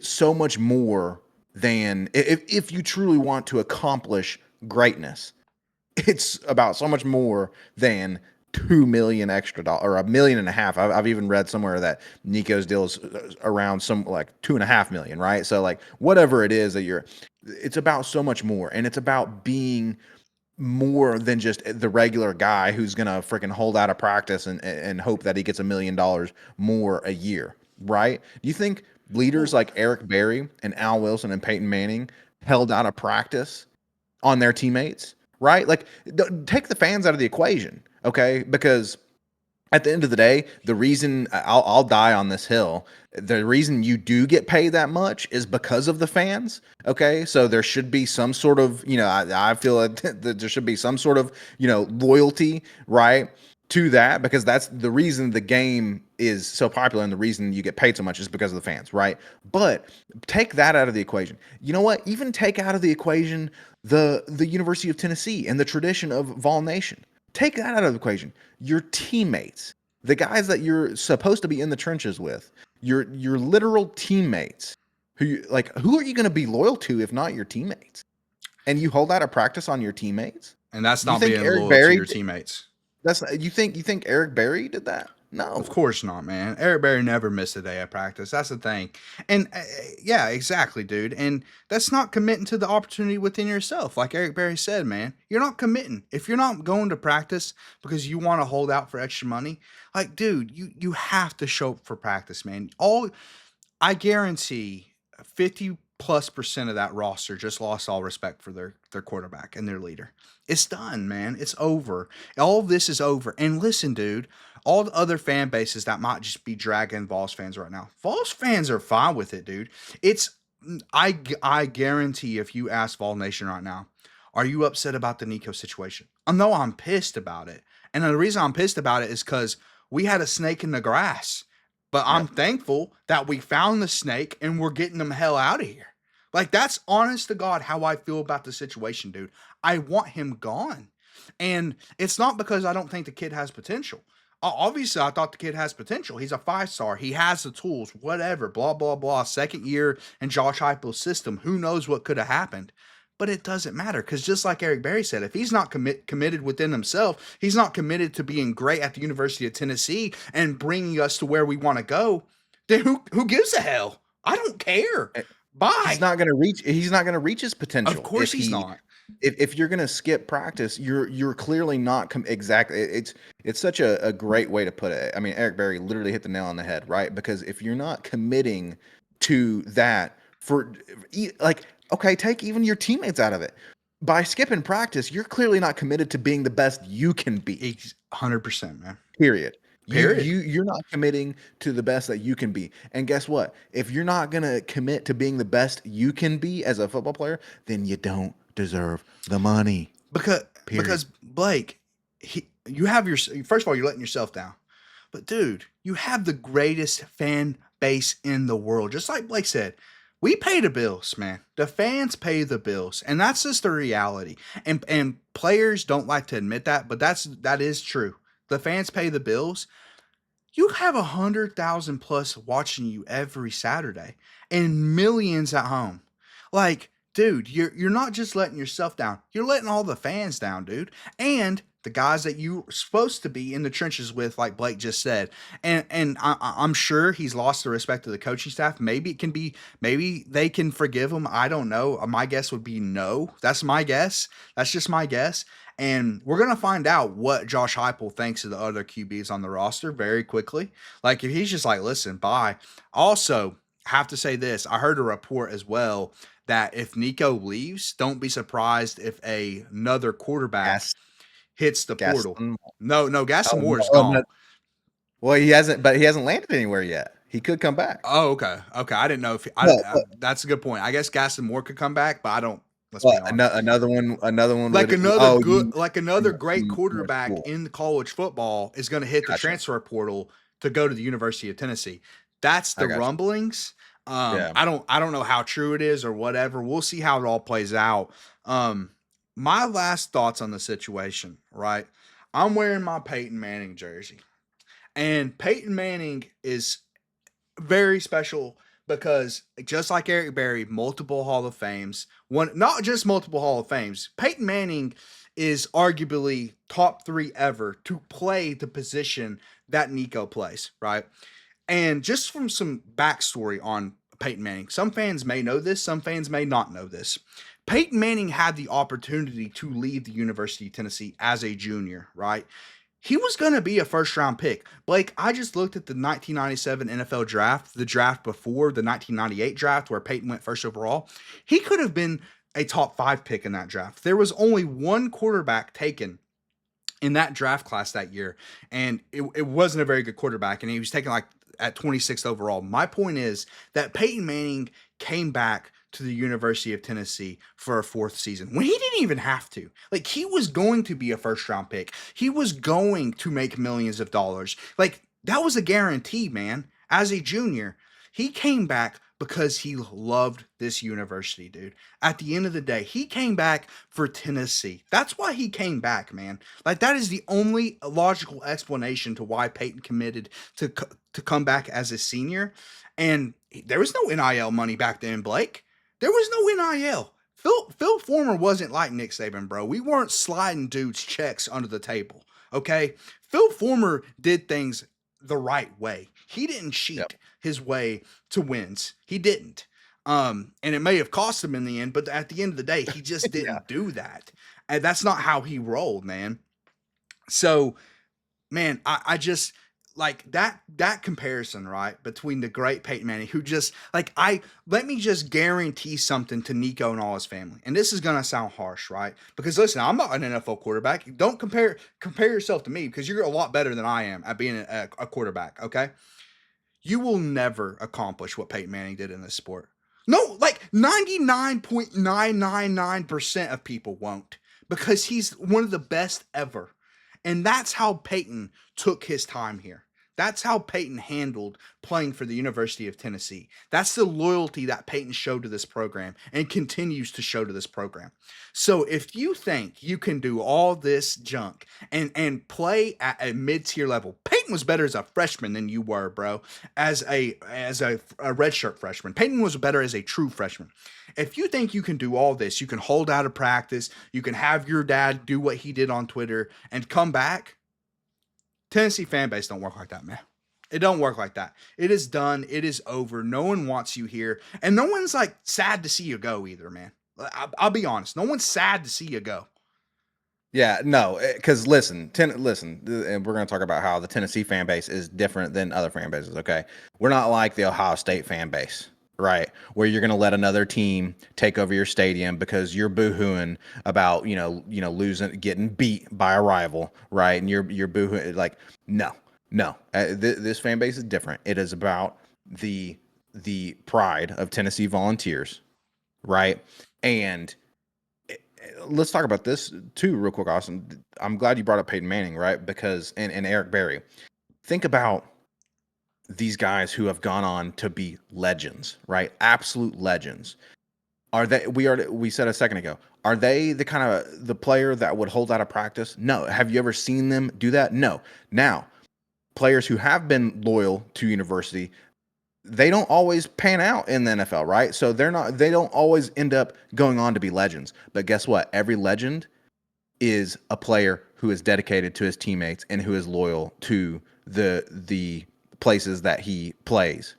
so much more than if you truly want to accomplish greatness. It's about so much more than $2 million extra or $1.5 million. I've even read somewhere that Nico's deal is around some like $2.5 million, right? So like whatever it is that it's about so much more, and it's about being more than just the regular guy who's gonna freaking hold out of practice and hope that he gets $1 million more a year, right? Do you think leaders like Eric Berry and Al Wilson and Peyton Manning held out of practice on their teammates, right? Like, take the fans out of the equation, okay? Because at the end of the day, the reason I'll die on this hill, the reason you do get paid that much is because of the fans. Okay. So there should be some sort of, I feel that there should be some sort of, loyalty, right, to that, because that's the reason the game is so popular, and the reason you get paid so much is because of the fans, right? But take that out of the equation. You know what? Even take out of the equation the University of Tennessee and the tradition of Vol Nation. Take that out of the equation. Your teammates, the guys that you're supposed to be in the trenches with, your literal teammates, who are you going to be loyal to if not your teammates? And you hold out a practice on your teammates? And that's not being loyal to your teammates. You think Eric Berry did that? Of No. course not, man. Eric Berry never missed a day of practice. That's the thing. And yeah, exactly, dude. And that's not committing to the opportunity within yourself. Like Eric Berry said, man, you're not committing. If you're not going to practice because you want to hold out for extra money, like, dude, you have to show up for practice, man. I guarantee 50+% of that roster just lost all respect for their quarterback and their leader. It's done, man. It's over. All of this is over. And listen, dude, all the other fan bases that might just be dragging Vols fans right now. Vols fans are fine with it, dude. It's I guarantee if you ask Vol Nation right now, are you upset about the Nico situation? I know I'm pissed about it. And the reason I'm pissed about it is because we had a snake in the grass. But I'm Yep. thankful that we found the snake and we're getting them hell out of here. Like, that's honest to God how I feel about the situation, dude. I want him gone. And it's not because I don't think the kid has potential. Obviously, I thought the kid has potential. He's a 5-star. He has the tools, whatever, blah, blah, blah. Second year in Josh Heupel's system. Who knows what could have happened? But it doesn't matter because just like Eric Berry said, if he's not committed within himself, he's not committed to being great at the University of Tennessee and bringing us to where we want to go, then who gives a hell? I don't care. Eh, He's Bye. not going to reach. He's not going to reach his Of potential course he's not. if you're going to skip practice. You're clearly not exactly. It's such a great way to put it. I mean, Eric Berry literally hit the nail on the head, right? Because if you're not committing to that like, okay, take even your teammates out of it. By skipping practice, you're clearly not committed to being the best you can be. 100%, man. Period. Period. You're not committing to the best that you can be. And guess what? If you're not gonna commit to being the best you can be as a football player, then you don't deserve the money. Because Period. Blake, you have your first of all, you're letting yourself down. But dude, you have the greatest fan base in the world. Just like Blake said, we pay the bills, man. The fans pay the bills, and that's just the reality. And players don't like to admit that, but that is true. The fans pay the bills. You have 100,000 plus watching you every Saturday, and millions at home. Like, dude, you're not just letting yourself down. You're letting all the fans down, dude. And the guys that you're supposed to be in the trenches with, like Blake just said. And I'm sure he's lost the respect of the coaching staff. Maybe they can forgive him. I don't know. My guess would be no. That's my guess. That's just my guess. And we're going to find out what Josh Heupel thinks of the other QBs on the roster very quickly. Like, if he's just like, listen, bye. Also, have to say this. I heard a report as well that if Nico leaves, don't be surprised if another quarterback Gas, hits the portal. Gaston. No, Gaston Oh, Moore no, is oh, no. gone. Well, he hasn't, but he hasn't landed anywhere yet. He could come back. Oh, okay. Okay. I didn't know if that's a good point. I guess Gaston Moore could come back, but I don't. Let's be honest. Another one would. Oh, you Like another great from quarterback school. in college football is going to hit the Gotcha. transfer portal to go to the University of Tennessee. That's I the got you. rumblings. Yeah. I don't know how true it is or whatever. We'll see how it all plays out. My last thoughts on the situation, right? I'm wearing my Peyton Manning jersey. And Peyton Manning is very special because just like Eric Berry, multiple Hall of Fames, one not just multiple Hall of Fames. Peyton Manning is arguably top 3 ever to play the position that Nico plays, right? And just from some backstory on Peyton Manning, some fans may know this, some fans may not know this. Peyton Manning had the opportunity to leave the University of Tennessee as a junior, right? He was going to be a first round pick. Blake, I just looked at the 1997 NFL draft, the draft before the 1998 draft where Peyton went first overall. He could have been a top 5 pick in that draft. There was only one quarterback taken in that draft class that year, and it wasn't a very good quarterback, and he was taken like at 26th overall. My point is that Peyton Manning came back to the University of Tennessee for a 4th season when he didn't even have to. Like, he was going to be a first round pick. He was going to make millions of dollars. Like, that was a guarantee, man. As a junior, he came back because he loved this university, dude. At the end of the day, he came back for Tennessee. That's why he came back, man. Like, that is the only logical explanation to why Peyton committed to come back as a senior. And there was no NIL money back then, Blake. There was no NIL. Phil Former wasn't like Nick Saban, bro. We weren't sliding dudes checks under the table, okay? Phil Former did things the right way. He didn't Yep. cheat his way to wins. He didn't. And it may have cost him in the end, but at the end of the day, he just Yeah. didn't do that. And that's not how he rolled, man. So, man, I just like that comparison, right, between the great Peyton Manning, who just like let me just guarantee something to Nico and all his family. And this is gonna sound harsh, right? Because listen, I'm not an NFL quarterback. Don't compare yourself to me because you're a lot better than I am at being a quarterback. Okay, you will never accomplish what Peyton Manning did in this sport. No, like 99.999% of people won't because he's one of the best ever. And that's how Peyton took his time here. That's how Peyton handled playing for the University of Tennessee. That's the loyalty that Peyton showed to this program and continues to show to this program. So if you think you can do all this junk and play at a mid-tier level, Peyton was better as a freshman than you were, bro. As a redshirt freshman, Peyton was better as a true freshman. If you think you can do all this, you can hold out of practice, you can have your dad do what he did on Twitter and come back. Tennessee fan base don't work like that, man. It don't work like that. It is done. It is over. No one wants you here, and no one's like sad to see you go either, man. I'll be honest. No one's sad to see you go. Yeah, no, because listen, and we're going to talk about how the Tennessee fan base is different than other fan bases. Okay, we're not like the Ohio State fan base, right? Where you're going to let another team take over your stadium because you're boohooing about losing, getting beat by a rival, right? And you're boohooing like no. This fan base is different. It is about the pride of Tennessee Volunteers, right? And let's talk about this too, real quick, Austin. I'm glad you brought up Peyton Manning, right? Because and Eric Berry. Think about these guys who have gone on to be legends, right? Absolute legends. Are they? We said a second ago. Are they the kind of the player that would hold out of practice? No. Have you ever seen them do that? No. Now, players who have been loyal to university, they don't always pan out in the NFL, right? So they don't always end up going on to be legends. But guess what? Every legend is a player who is dedicated to his teammates and who is loyal to the places that he plays.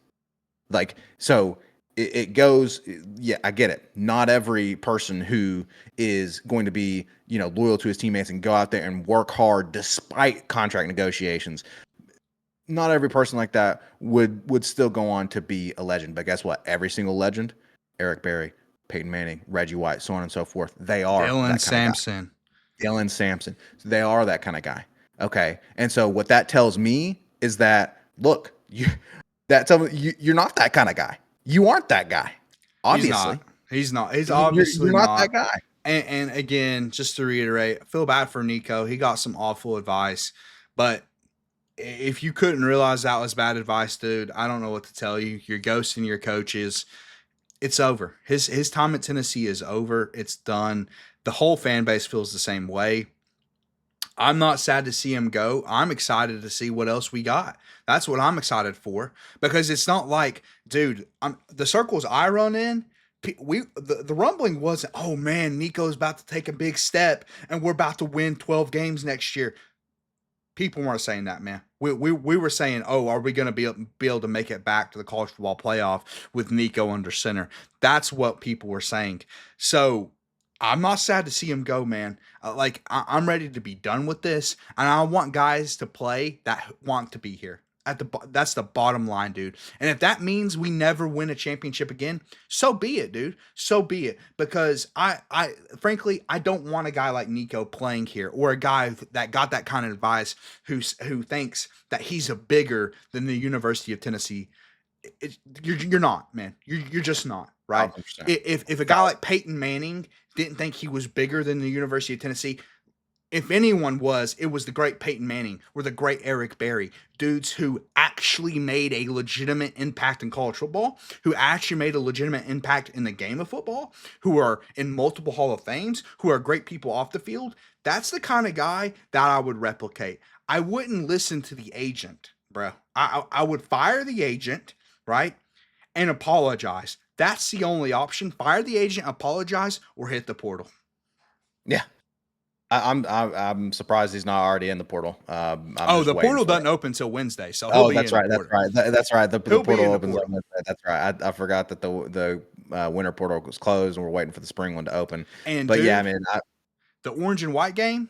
Like, so it goes, yeah, I get it. Not every person who is going to be, loyal to his teammates and go out there and work hard despite contract negotiations, not every person like that would still go on to be a legend. But guess what? Every single legend, Eric Berry, Peyton Manning, Reggie White, so on and so forth, they are Dylan that kind of guy. Sampson. Dylan Sampson. So they are that kind of guy. Okay. And so what that tells me is that, look, you're not that kind of guy. You aren't that guy. He's Obviously. not. He's not. He's You're obviously not that not. guy. And again, just to reiterate, I feel bad for Nico. He got some awful advice, but if you couldn't realize that was bad advice, dude, I don't know what to tell you. You're ghosting your coaches. It's over. His time at Tennessee is over. It's done. The whole fan base feels the same way. I'm not sad to see him go. I'm excited to see what else we got. That's what I'm excited for because it's not like, dude, the circles I run in. The rumbling wasn't, oh man, Nico's about to take a big step and we're about to win 12 games next year. People weren't saying that, man. We were saying, oh, are we going to be able to make it back to the college football playoff with Nico under center? That's what people were saying. So I'm not sad to see him go, man. I'm ready to be done with this, and I want guys to play that want to be here. That's the bottom line, dude. And if that means we never win a championship again, so be it, dude. So be it. Because I frankly, I don't want a guy like Nico playing here, or a guy that got that kind of advice who thinks that he's a bigger than the University of Tennessee. You're not, man. You're just not, right? 1,000%. If a guy like Peyton Manning didn't think he was bigger than the University of Tennessee, if anyone was, it was the great Peyton Manning or the great Eric Berry, dudes who actually made a legitimate impact in college football, who actually made a legitimate impact in the game of football, who are in multiple Hall of Fames, who are great people off the field. That's the kind of guy that I would replicate. I wouldn't listen to the agent, bro. I would fire the agent, right, and apologize. That's the only option. Fire the agent, apologize, or hit the portal. Yeah. I'm surprised he's not already in the portal. I'm Oh, just the waiting portal for doesn't it. open till Wednesday, so he'll Oh, be that's in the right. That's portal. right. That's right. The He'll be portal in the opens up portal. Wednesday. That's right. I forgot that the winter portal was closed and we're waiting for the spring one to open. And But yeah, I dude, mean, the orange and white game,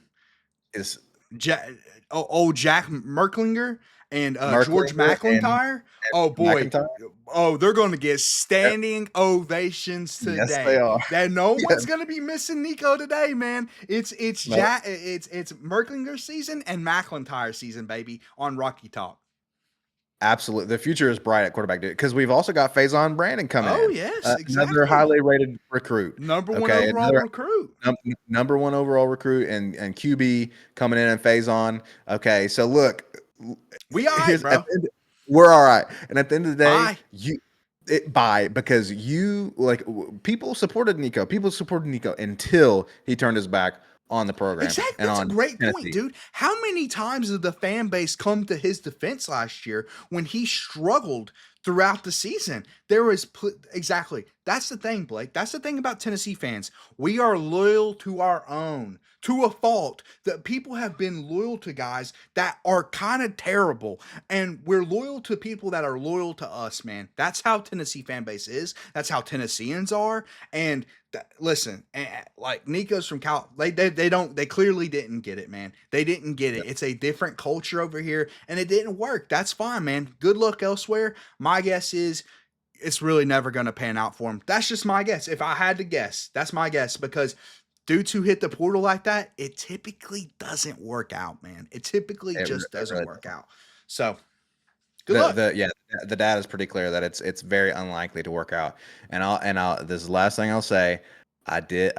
is Jack, old Jack Merklinger and George Merklinger McIntyre. Oh and boy, McIntyre. oh they're going to get Yep. standing ovations Yes, they today. are. That no Yeah. one's going to be missing Nico today, man. It's No, Jack, it's Merklinger season and McIntyre season, baby, on Rocky Talk. absolutely. The future is bright at quarterback, dude. Because we've also got Faison Brandon coming Oh in, yes, another exactly. highly rated recruit. Number one Okay, overall another recruit. number one overall recruit and QB coming in and Faison. Okay, so look, We all right, here's at bro. the end, we're all right, and at the end of the day, Bye. because you people supported Nico. People supported Nico until he turned his back on the program Exactly. and That's a on great point, Tennessee. dude. How many times did the fan base come to his defense last year when he struggled throughout the season? There was exactly. That's the thing, Blake. That's the thing about Tennessee fans. We are loyal to our own to a fault. That people have been loyal to guys that are kind of terrible, and we're loyal to people that are loyal to us, man. That's how Tennessee fan base is. That's how Tennesseans are, and listen, like Nico's from Cal, they clearly didn't get it, man. They didn't get it. It's a different culture over here, and it didn't work. That's fine, man. Good luck elsewhere. My guess is it's really never going to pan out for him. That's just my guess. If I had to guess, that's my guess because dudes who hit the portal like that, it typically doesn't work out, man. It typically just It doesn't really work out. So good luck. the data is pretty clear that it's very unlikely to work out. And I'll this is the last thing I'll say. I did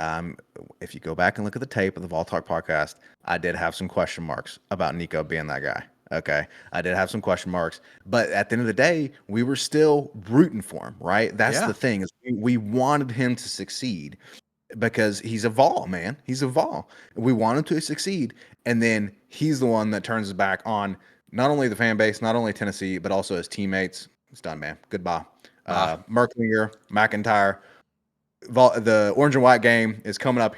if you go back and look at the tape of the Vol Talk podcast, I did have some question marks about Nico being that guy. Okay. I did have some question marks, but at the end of the day, we were still rooting for him, right? That's Yeah. the thing is we wanted him to succeed because he's a Vol, man. He's a Vol. We want him to succeed. And then he's the one that turns his back on not only the fan base, not only Tennessee, but also his teammates. It's done, man. Goodbye. Bye. Merklinger, McIntyre. The orange and white game is coming up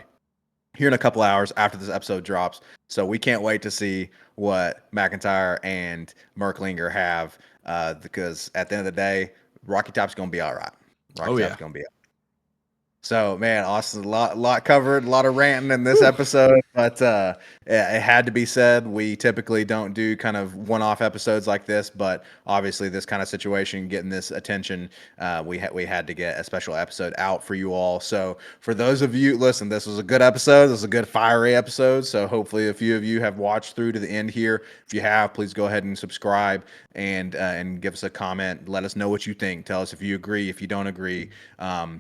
here in a couple hours after this episode drops. So we can't wait to see what McIntyre and Merklinger have because at the end of the day, Rocky Top's going to be all right. Oh Rocky Top's yeah. going to be so, man, Austin, a lot covered, a lot of ranting in this Whew. episode, but it had to be said. We typically don't do kind of one-off episodes like this, but obviously this kind of situation, getting this attention, we had to get a special episode out for you all. So, for those of you, listen, this was a good episode. This was a good fiery episode. So, hopefully, a few of you have watched through to the end here. If you have, please go ahead and subscribe and give us a comment. Let us know what you think. Tell us if you agree, if you don't agree.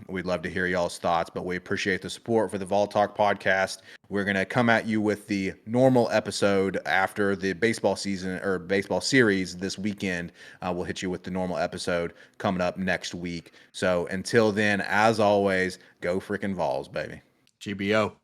We'd love to hear y'all's thoughts, but we appreciate the support for the Vol Talk podcast. We're going to come at you with the normal episode after the baseball season or baseball series this weekend. We'll hit you with the normal episode coming up next week. So until then, as always, go freaking Vols, baby. GBO.